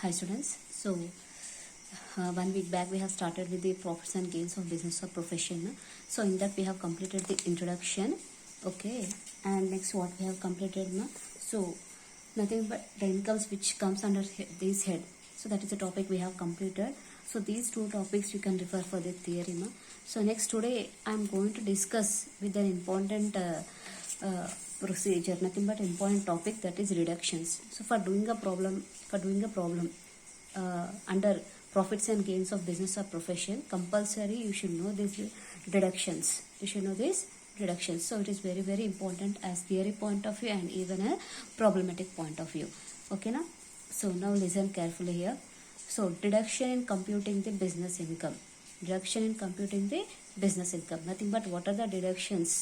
Hi students. So 1 week back we have started with the profits and gains of business or profession. So in that we have completed the introduction. Okay, and next what we have completed now. So nothing but the incomes which comes under this head. So that is the topic we have completed. So these two topics you can refer for the theory. No? So next today I am going to discuss with an important procedure, nothing but important topic, that is reductions. So for doing a problem under profits and gains of business or profession, compulsory you should know these deductions. So it is very very important as theory point of view and even a problematic point of view. Okay now. So now listen carefully here. So deduction in computing the business income. Nothing but what are the deductions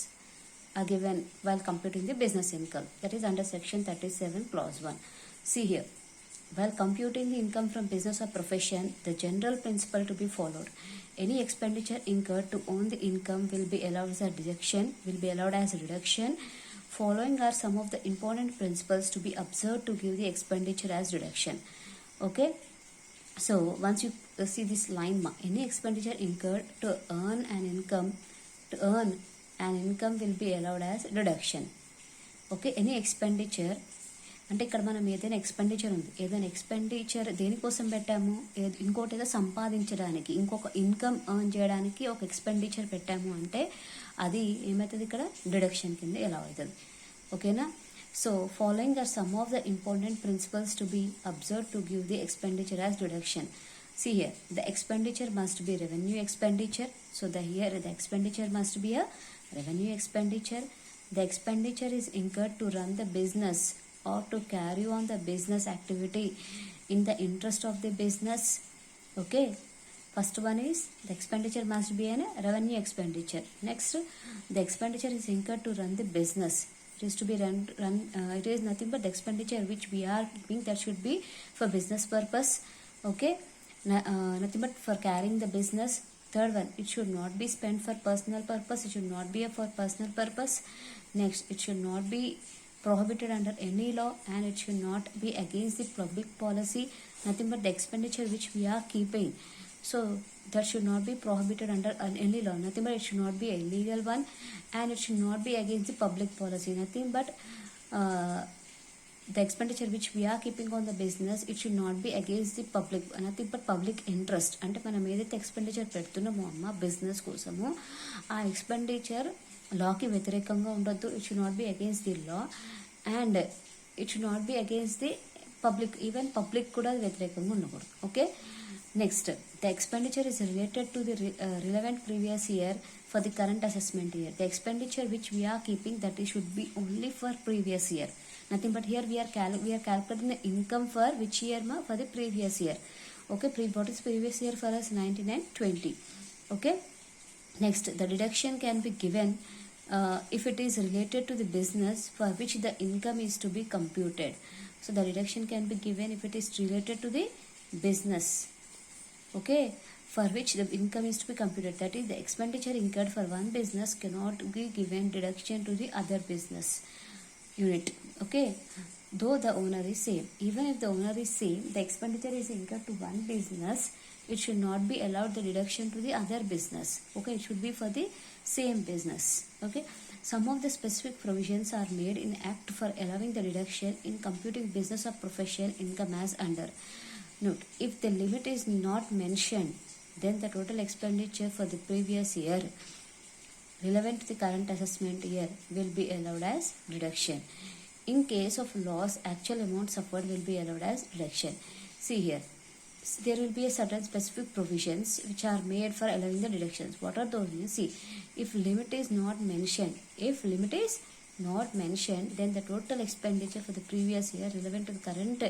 are given while computing the business income. That is under section 37 clause 1. See here. While computing the income from business or profession, the general principle to be followed: any expenditure incurred to own the income will be allowed as a reduction. Following are some of the important principles to be observed to give the expenditure as reduction. Okay. So once you see this line, any expenditure incurred to earn an income will be allowed as deduction. Okay. Any expenditure అంటే ఇక్కడ మనం ఏదైనా expenditure దేనికోసం పెట్టాము, ఇంకోటి ఏదో సంపాదించడానికి, ఇంకొక ఇన్కమ్ ఎర్న్ చేయడానికి ఒక ఎక్స్పెండిచర్ పెట్టాము అంటే అది ఏమవుతుంది, ఇక్కడ డిడక్షన్ కింద ఎలా అవుతుంది. ఓకేనా. So following are some of the important principles to be observe to give the expenditure as deduction. See here, the expenditure must be revenue expenditure. So the expenditure must be a revenue expenditure. The expenditure is incurred to run the business or to carry on the business activity in the interest of the business. Okay. First one is the expenditure must be a revenue expenditure. Next, the expenditure is incurred to run the business. It is to be it is nothing but the expenditure which we are keeping, that should be for business purpose. Okay. Nothing but for carrying the business. Third one, it should not be spent for personal purpose. It should not be for personal purpose. Next, it should not be prohibited under any law, and it should not be against the public policy. Nothing but the expenditure which we are keeping, so that should not be prohibited under any law. Nothing but it should not be a illegal one, and it should not be against the public policy. Nothing but the expenditure which we are keeping on the business, it should not be against the public, nothing but public interest. అంటే మనం ఏదైతే expenditure పెడుతున్నామో అమ్మ business కోసము, ఆ expenditure లాకి వ్యతిరేకంగా ఉండొద్దు. It should not be against the law, and it should not be against the public. Even public కూడా వ్యతిరేకంగా ఉండకూడదు. Okay. Next, the expenditure is related to the relevant previous year for the current assessment year. The expenditure which we are keeping, that it should be only for previous year. Nothing but here we are calculating the income for which year ma? For the previous year. Okay. What is previous year for us? 1920. Okay. Next, the deduction can be given if it is related to the business for which the income is to be computed. So the deduction can be given if it is related to the business, okay, for which the income is to be computed. That is, the expenditure incurred for one business cannot be given deduction to the other business unit. Okay. Though the owner is same, even if the owner is same, the expenditure is incurred to one business, it should not be allowed the deduction to the other business. Okay. It should be for the same business. Okay. Some of the specific provisions are made in act for allowing the deduction in computing business or profession income as under. Note, if the limit is not mentioned, then the total expenditure for the previous year relevant to the current assessment year will be allowed as deduction. In case of loss, actual amount suffered will be allowed as deduction. See here, there will be a certain specific provisions which are made for allowing the deductions. What are those? See, if limit is not mentioned, then the total expenditure for the previous year relevant to the current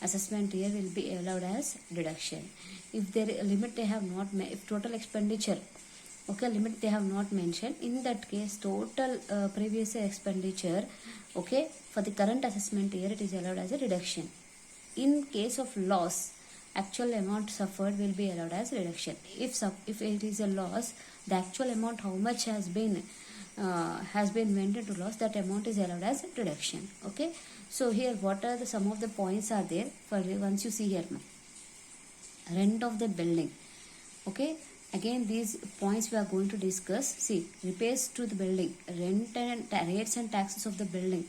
assessment year will be allowed as deduction. If there limit they have not if total expenditure, okay, limit they have not mentioned, in that case total previous year expenditure, okay, for the current assessment year it is allowed as a deduction. In case of loss, actual amount suffered will be allowed as reduction. If it is a loss, the actual amount how much has been went into loss, that amount is allowed as reduction. Okay. So here what are the some of the points are there for once you see here rent of the building. Okay, again these points we are going to discuss. See, repairs to the building, rent and rates and taxes of the building,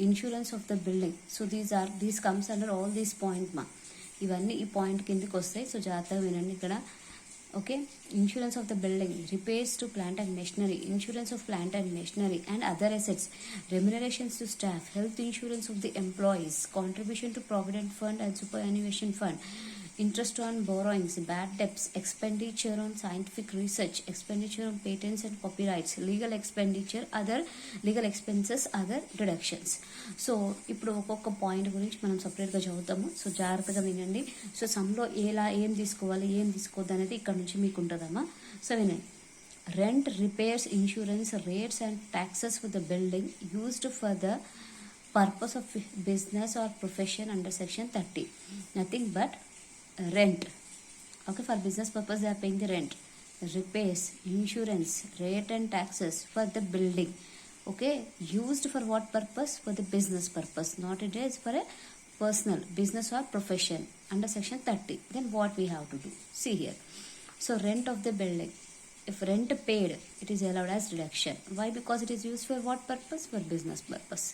insurance of the building. So these comes under all these point ma ఇవన్నీ ఈ point కిందకి వస్తాయి. So జాగ్రత్తగా వినండి ఇక్కడ. Okay, insurance of the building, repairs to plant and machinery, insurance of plant and machinery and other assets, remunerations to staff, health insurance of the employees, contribution to provident fund and super fund, interest on borrowings, bad debts, expenditure on scientific research, expenditure on patents and copyrights, legal expenditure, other legal expenses, other deductions. So ఇప్పుడు ఒక్కొక్క point గురించి మనం సపరేట్గా చదువుతాము. So జాగ్రత్తగా వినండి. So సమ్లో ఏం తీసుకోవాలి ఏం తీసుకోవద్దు అనేది ఇక్కడ నుంచి మీకు ఉంటుందమ్మా. సో వినండి. Rent, repairs, insurance, rates and taxes for the building used for the purpose of business or profession under section 30. Nothing but rent. Okay, for business purpose they are paying the rent, repairs, insurance, rate and taxes for the building. Okay, used for what purpose? For the business purpose, not it is for a personal business or profession under section 30. Then what we have to do, see here. So rent of the building, if rent paid, it is allowed as reduction. Why? Because it is used for what purpose? For business purpose.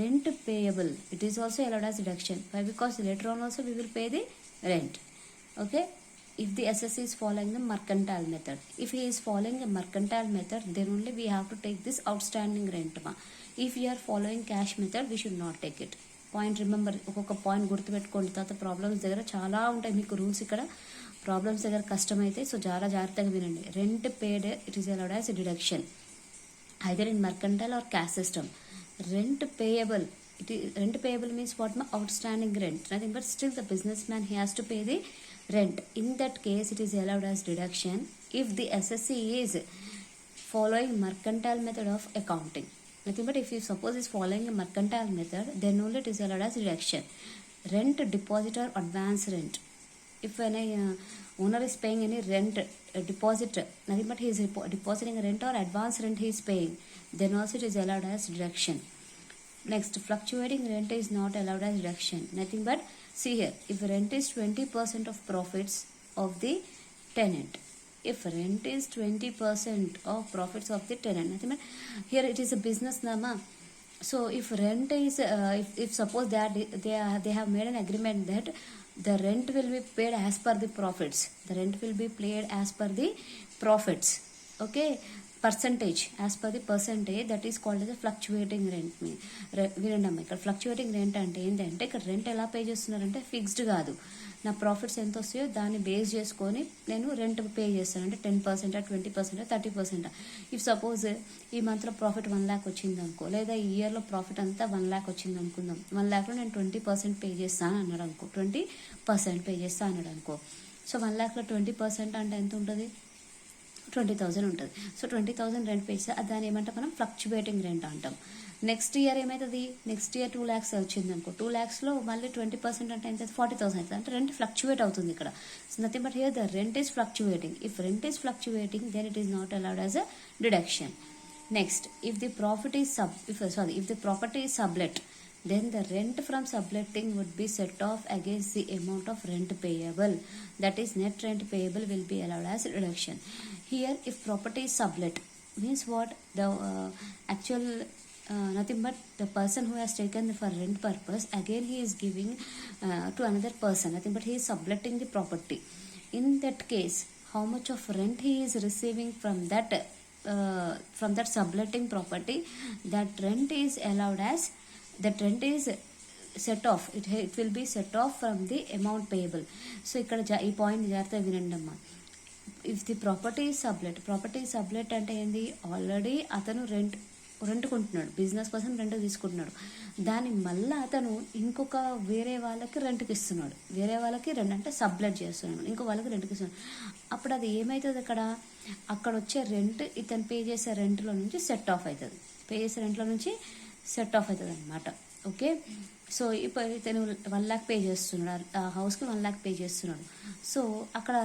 Rent payable, it is also allowed as reduction. Why? Because later on also we will pay the rent. Okay, if the assessor is following the mercantile method, if he is following a mercantile method, then only we have to take this outstanding rent ma. If you are following cash method, we should not take it. Point remember, ఒక్కొక్క point గుర్తుపెట్టుకోండి. తర్వాత problems దగ్గర చాలా ఉంటాయి మీకు rules. ఇక్కడ problems దగ్గర కష్టమైతే సో చాలా జాగ్రత్తగా వినండి. Rent paid, it is allowed as deduction either in mercantile or cash system. Rent payable, rent payable means what? Outstanding rent, nothing but still the businessman, he has to pay the rent. In that case it is allowed as deduction if the assessee is following mercantile method of accounting. Nothing but if you suppose is following a mercantile method, then only it is allowed as deduction. Rent, deposit or advance rent, if an owner is paying any rent, deposit, nothing but he is depositing rent or advance rent he is paying, then also it is allowed as deduction. Next, fluctuating rent is not allowed as deduction. Nothing but, see here, if rent is 20% of profits of the tenant, if rent is 20% of profits of the tenant, nothing but here it is a business nama. So if rent is if suppose they have made an agreement that the rent will be paid as per the profits, the rent will be paid as per the profits. Okay, percentage, as per the percentage, that is called as a fluctuating rent. వినండమ్మా, ఇక్కడ fluctuating rent అంటే ఏంటంటే ఇక్కడ rent ఎలా pay చేస్తున్నారంటే fixed కాదు. నా profits ఎంత వస్తాయో దాన్ని బేస్ చేసుకొని నేను రెంట్ పే చేస్తాను. అంటే 10%, 20%, 30%. ఇఫ్ సపోజ్ ఈ మంత్లో ప్రాఫిట్ 1 lakh వచ్చింది అనుకో, లేదా ఈ ఇయర్లో ప్రాఫిట్ అంతా 1 lakh వచ్చింది అనుకుందాం. 1 lakhలో నేను 20% పే చేస్తాను అన్నాడు అనుకో, 20% పే చేస్తాను అన్నాడు అనుకో. సో 1 lakhలో 20% అంటే ఎంత ఉంటుంది? 20,000 ఉంటుంది. సో 20,000 రెంట్ పే చేస్తే దాన్ని ఏమంటే మనం ఫ్లక్చువేటింగ్ రెంట్ అంటాం. నెక్స్ట్ ఇయర్ ఏమవుతుంది? నెక్స్ట్ ఇయర్ 2 lakhs వచ్చింది అనుకో, 2 lakhsలో మళ్ళీ 20% అంటే ఎంత? 40,000 అవుతుంది. అంటే రెంట్ ఫ్లక్చువేట్ అవుతుంది ఇక్కడ. So nothing but here the rent is fluctuating. If rent is fluctuating, then it is not allowed as a deduction. Next, if the property is sublet, then the rent from subletting would be set off against the amount of rent payable. That is, net rent payable will be allowed as reduction. Here, if property is sublet, means what? The actual nothing but the person who has taken for rent purpose, again he is giving to another person, nothing but he is subletting the property. In that case, how much of rent he is receiving from that subletting property, that rent is allowed as, that rent is set off, it will be set off from the amount payable. So ikkada ee point jartha vinandamma. If the property is sublet అంటే ఏంది? Already అతను rent కొంటున్నాడు, business person rent తీసుకుంటున్నాడు, దాన్ని మళ్ళీ అతను ఇంకొక వేరే వాళ్ళకి రెంట్కి ఇస్తున్నాడు. వేరే వాళ్ళకి రెంట్ అంటే సబ్లెట్ చేస్తున్నాడు, ఇంకో వాళ్ళకి రెంట్కి ఇస్తున్నాడు. అప్పుడు అది ఏమవుతుంది? అక్కడ వచ్చే రెంట్ ఇతను పే చేసే రెంట్లో నుంచి సెట్ ఆఫ్ అవుతుంది, పే చేసే రెంట్లో నుంచి సెట్ ఆఫ్ అవుతుంది అనమాట. ఓకే, సో ఇప్పుడు ఇతను 1 lakh పే చేస్తున్నాడు, ఆ హౌస్కి 1 lakh పే చేస్తున్నాడు. సో అక్కడ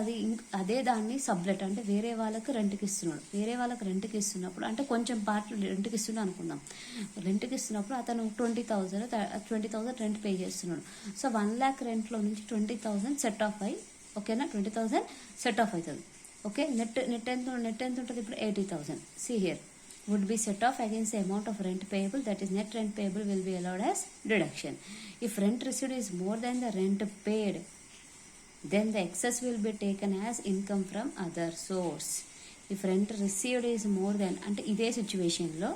అదే దాన్ని సబ్లెట్ అంటే వేరే వాళ్ళకి రెంట్కి ఇస్తున్నాడు. వేరే వాళ్ళకి రెంట్కి ఇస్తున్నప్పుడు అంటే కొంచెం పార్ట్ రెంట్కి ఇస్తున్నాడు అనుకుందాం. రెంట్కి ఇస్తున్నప్పుడు అతను 20,000 రెంట్ పే చేస్తున్నాడు. సో 1,00,000 రెంట్లో నుంచి 20,000 సెట్ ఆఫ్ అయ్యి, ఓకేనా, 20,000 సెట్ ఆఫ్ అవుతుంది. ఓకే, నెట్ ఎంత ఉంటుంది ఇప్పుడు 80,000. See here, would be set off against the amount of rent payable, that is net rent payable will be allowed as deduction. If rent received is more than the rent paid, then the excess will be taken as income from other source. If rent received is more than అంటే ఇదే సిచ్యువేషన్లో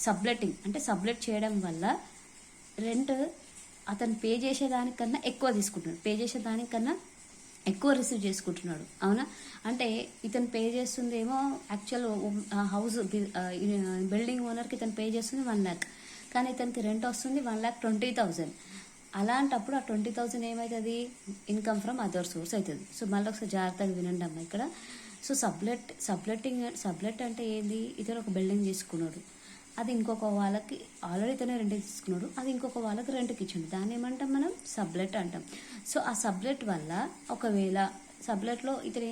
సబ్లెటింగ్ అంటే సబ్లెట్ చేయడం వల్ల rent అతను pay చేసేదానికన్నా ఎక్కువ తీసుకుంటున్నాడు, pay చేసేదానికన్నా ఎక్కువ రిసీవ్ చేసుకుంటున్నాడు. అవునా? అంటే ఇతను పే చేస్తుందేమో యాక్చువల్ హౌస్ బిల్డింగ్ ఓనర్కి ఇతను పే చేస్తుంది 1,00,000, కానీ ఇతనికి రెంట్ వస్తుంది 1,20,000. అలాంటప్పుడు ఆ 20,000 ఏమవుతుంది? ఇన్కమ్ ఫ్రమ్ అదర్ సోర్స్ అవుతుంది. సో మళ్ళీ ఒకసారి జాగ్రత్తగా వినండి అమ్మ ఇక్కడ. సో సబ్లెట్ అంటే ఏంది? ఇతను ఒక బిల్డింగ్ తీసుకున్నాడు, అది ఇంకొక వాళ్ళకి ఆల్రెడీ ఇతనే రెంట్కి తీసుకున్నాడు, అది ఇంకొక వాళ్ళకి రెంట్కి ఇచ్చిండు, దాన్ని ఏమంటాం మనం? సబ్లెట్ అంటాం. సో ఆ సబ్లెట్ వల్ల ఒకవేళ సబ్లెట్లో ఇతను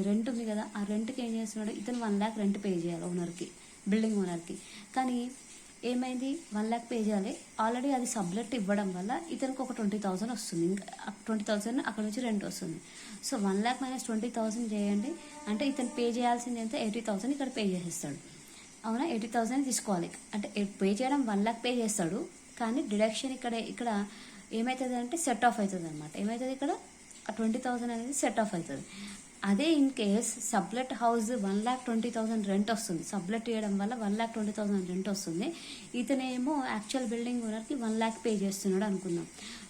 రెంట్ ఉంది కదా, ఆ రెంట్కి ఏం చేస్తున్నాడు? ఇతను 1,00,000 రెంట్ పే చేయాలి ఓనర్కి, బిల్డింగ్ ఓనర్కి. కానీ ఏమైంది? 1,00,000 పే చేయాలి. ఆల్రెడీ అది సబ్లెట్ ఇవ్వడం వల్ల ఇతనికి ఒక 20,000 వస్తుంది, ఇంకా 20,000 అక్కడ నుంచి రెంట్ వస్తుంది. సో 1,00,000 మైనస్ 20,000 చేయండి, అంటే ఇతను పే చేయాల్సింది ఎంత? 80,000 ఇక్కడ పే చేసేస్తాడు. అవునా? 80,000 తీసుకోవాలి. అంటే పే చేయడం 1,00,000 పే చేస్తాడు, కానీ డిడక్షన్ ఇక్కడ ఏమవుతుంది అంటే సెట్ ఆఫ్ అవుతుంది అనమాట. ఏమవుతుంది ఇక్కడ? ఆ 20,000 అనేది సెట్ ఆఫ్ అవుతుంది. అదే ఇన్ కేస్ సబ్లెట్ హౌస్ 1,20,000 రెంట్ వస్తుంది, సబ్లెట్ చేయడం వల్ల 1,20,000 రెంట్ వస్తుంది, ఇతనేమో యాక్చువల్ బిల్డింగ్ ఓనర్కి 1,00,000 పే చేస్తున్నాడు అనుకుందాం.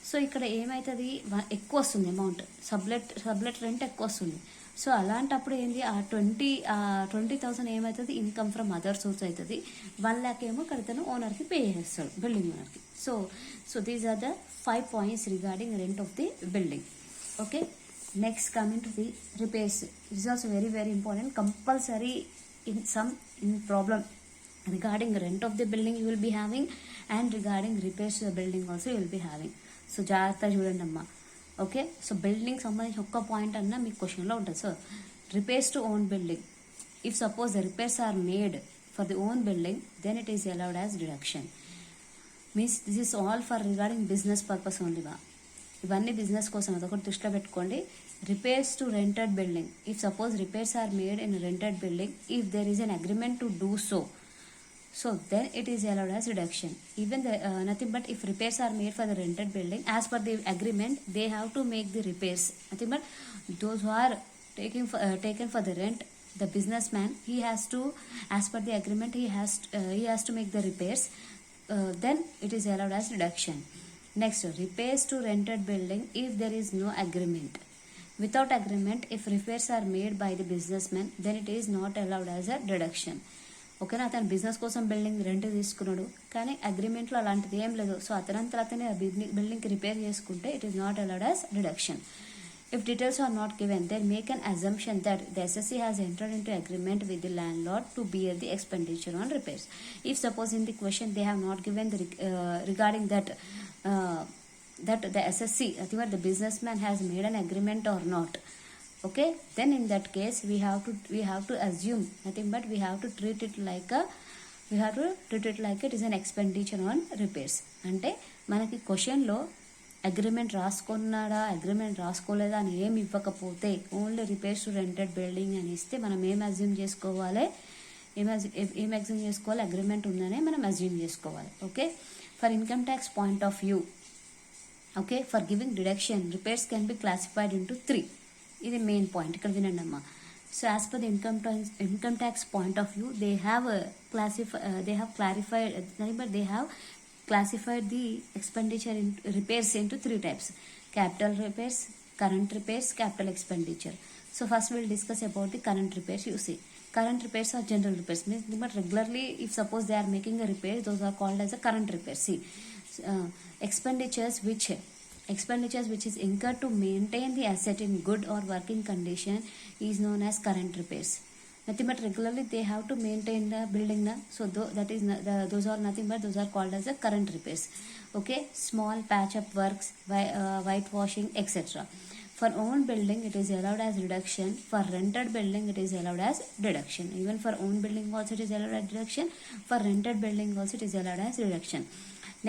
సో ఇక్కడ ఏమవుతుంది? ఎక్కువ వస్తుంది అమౌంట్, సబ్లెట్ రెంట్ ఎక్కువ వస్తుంది. సో అలాంటప్పుడు ఏంది? ఆ 20,000 ఏమవుతుంది? ఇన్కమ్ ఫ్రమ్ అదర్ సోర్స్ అవుతుంది. 1,00,000 ఏమో కడతాను ఓనర్కి పే చేస్తాడు, బిల్డింగ్ ఓనర్కి. So these are the 5 points regarding rent of the building. Okay, next coming to the repairs. It's also very very important. Compulsory in problem regarding rent of the building you will be having, and regarding repairs to the building also you will be having. So జాగ్రత్త చూడండి అమ్మా. Okay, so building సంబంధించి ఒక్క point అన్నా మీకు క్వశ్చన్లో ఉంటుంది. So repairs to own building, if suppose the repairs are made for the own building, then it is allowed as deduction. Means this is all for regarding business purpose ఓన్లీగా. ఇవన్నీ business కోసం, అదొకటి దృష్టిలో పెట్టుకోండి. Repairs to rented building, if suppose repairs are made in rented building, if there is an agreement to do so then it is allowed as reduction. Even nothing but if repairs are made for the rented building, as per the agreement they have to make the repairs. Nothing but those who are taken for the rent, the businessman, he has to, as per the agreement, he has to make the repairs, then it is allowed as reduction. Next, repairs to rented building, if there is no agreement. Without agreement, if repairs are made by the businessman, then it is not allowed as a deduction. ఓకేనా? అతను business కోసం building rent తీసుకున్నాడు, కానీ అగ్రిమెంట్లో అలాంటిది ఏం లేదు. So అతనంతా అతనే బిల్డింగ్కి రిపేర్ చేసుకుంటే it is not allowed as deduction. If details are not given, then make an assumption that the SSC has entered into agreement with the landlord to bear the expenditure on repairs. If suppose in the question they have not given the regarding that the SSC, the businessman has made an agreement or not. Okay, then in that case we have to assume nothing but we have to treat it like it is an expenditure on repairs. అంటే మనకి క్వశ్చన్లో agreement రాసుకున్నాడా agreement రాసుకోలేదా అని ఏమి ఇవ్వకపోతే only repairs to rented building అని ఇస్తే మనం ఏం అజ్యూమ్ చేసుకోవాలి? అగ్రిమెంట్ ఉందనే మనం అజ్యూమ్ చేసుకోవాలి. Okay, for income tax point of view, okay, for giving deduction repairs can be classified into 3. ఇది మెయిన్ పాయింట్, ఇక్కడ వినండి అమ్మా. So as per the income tax point of view, they have classified the expenditure in repairs into 3 types: capital repairs, current repairs, capital expenditure. So first we'll discuss about the current repairs. You see, current repairs are general repairs, means but regularly if suppose they are making a repair, those are called as a current repairs. See, expenditures which is incurred to maintain the asset in good or working condition is known as current repairs. Nothing but regularly they have to maintain the building, so those are nothing but those are called as a current repairs. Okay, small patch up works, whitewashing, etc. For owned building, it is allowed as reduction. For rented building, it is allowed as deduction. Even for owned building also it is allowed as deduction. For rented building also it is allowed as reduction.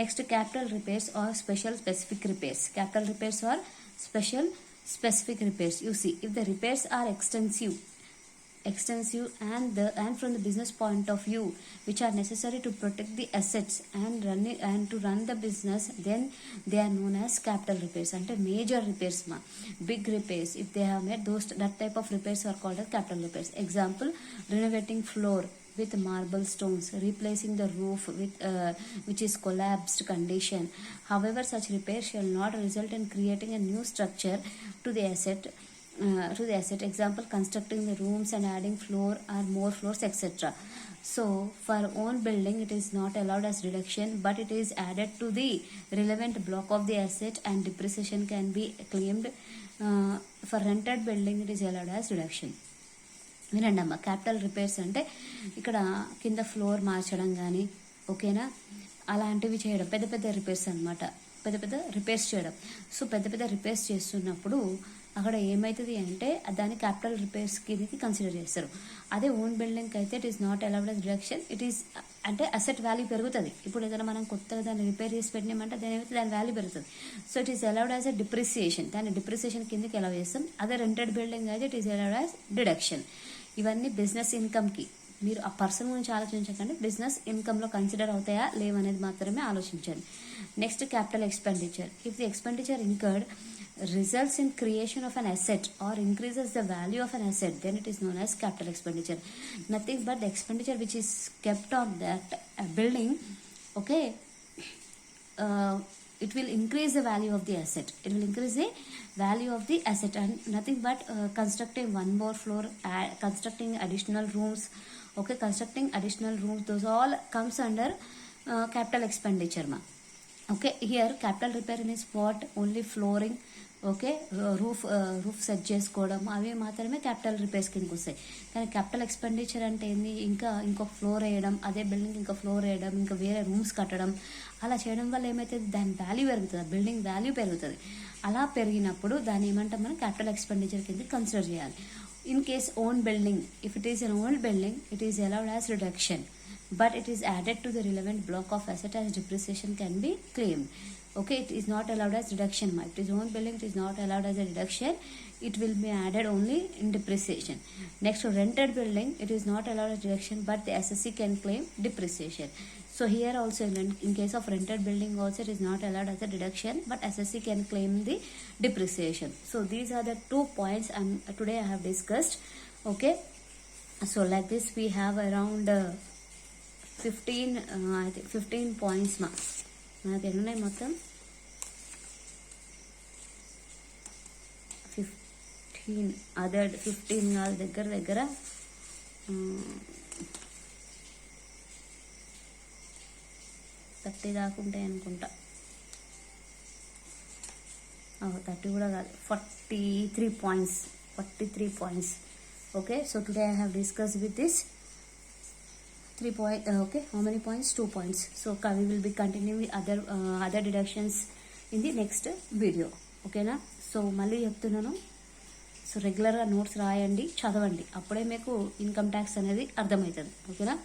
Next, capital repairs or special specific repairs. Capital repairs or special specific repairs. You see, if the repairs are extensive and from the business point of view, which are necessary to protect the assets and to run the business, then they are known as capital repairs. Ante major repairs ma, big repairs, if they have made those, that type of repairs are called as capital repairs. Example, renovating floor with marble stones, replacing the roof with which is collapsed condition. However, such repairs shall not result in creating a new structure to the asset. Example, constructing the rooms and adding floor or more floors, etc. So for own building, it is not allowed as reduction, but it is added to the relevant block of the asset and depreciation can be claimed. For rented building, it is allowed as reduction. వినండి అమ్మ, capital repairs అంటే ఇక్కడ కింద floor మార్చడం కానీ, ఓకేనా, అలాంటివి చేయడం, పెద్ద పెద్ద రిపేర్స్ అనమాట, పెద్ద పెద్ద రిపేర్స్ చేయడం. సో పెద్ద పెద్ద రిపేర్స్ చేస్తున్నప్పుడు అక్కడ ఏమవుతుంది అంటే దాన్ని క్యాపిటల్ రిపేర్స్ కిందకి కన్సిడర్ చేస్తారు. అదే ఓన్ బిల్డింగ్కి అయితే it is not allowed as reduction. It is అంటే అసెట్ వాల్యూ పెరుగుతుంది. ఇప్పుడు ఏదైనా మనం కొత్తగా దాన్ని రిపేర్ చేసి పెట్టినామంటే దాని వాల్యూ పెరుగుతుంది. So it is allowed as a depreciation. దాన్ని డిప్రిసియేషన్ కిందకి అలౌ చేస్తాం. అదే రెంటెడ్ బిల్డింగ్ అయితే it is allowed as deduction. ఇవన్నీ బిజినెస్ ఇన్కమ్కి, మీరు ఆ పర్సన్ గురించి ఆలోచించకండి, బిజినెస్ ఇన్కమ్లో కన్సిడర్ అవుతాయా లేవనేది మాత్రమే ఆలోచించండి. Next, capital expenditure. If the expenditure incurred results in creation of an asset or increases the value of an asset, then it is known as capital expenditure. Nothing but the expenditure which is kept on that building, okay, it will increase the value of the asset. It will increase the value of the asset, and nothing but constructing one more floor, constructing additional rooms, okay, constructing additional rooms, those all comes under capital expenditure ma. Okay, here capital repair is what? Only flooring, okay, roof set చేసుకోవడం, అవి మాత్రమే capital repairs కిందకి వస్తాయి. కానీ capital expenditure అంటే ఏంది? ఇంకొక floor వేయడం, అదే బిల్డింగ్ ఇంకా ఫ్లోర్ వేయడం, ఇంకా వేరే రూమ్స్ కట్టడం, అలా చేయడం వల్ల ఏమవుతుంది? దాని వాల్యూ పెరుగుతుంది, బిల్డింగ్ వాల్యూ పెరుగుతుంది. అలా పెరిగినప్పుడు దాన్ని ఏమంటాం మనం? క్యాపిటల్ ఎక్స్పెండిచర్ కింద కన్సిడర్ చేయాలి. In case own building, if it is an own building, it is allowed as reduction, but it is added to the relevant block of asset as depreciation can be claimed. Okay, it is not allowed as reduction. If it is own building, it is not allowed as a reduction. It will be added only in depreciation. Next, to rented building, it is not allowed as reduction, but the assessee can claim depreciation. So here also, in case of rented building also, it is not allowed as a deduction, but assessee can claim the depreciation. So these are the 2 points today I have discussed. Okay, so like this we have around 15 points మనకి ఎన్ని ఉన్నాయి మొత్తం? 15. అదే 15 కాదు, దగ్గర 30 దాకా ఉంటాయి అనుకుంటా. 30 కూడా కాదు, 43 points. Okay, so today I have discuss with this 3 points. Okay, how many points? 2 points. So we will be continuing with other deductions in the next video. ఓకేనా? సో మళ్ళీ చెప్తున్నాను, సో రెగ్యులర్గా నోట్స్ రాయండి, చదవండి, అప్పుడే మీకు ఇన్కమ్ ట్యాక్స్ అనేది అర్థమవుతుంది. ఓకేనా?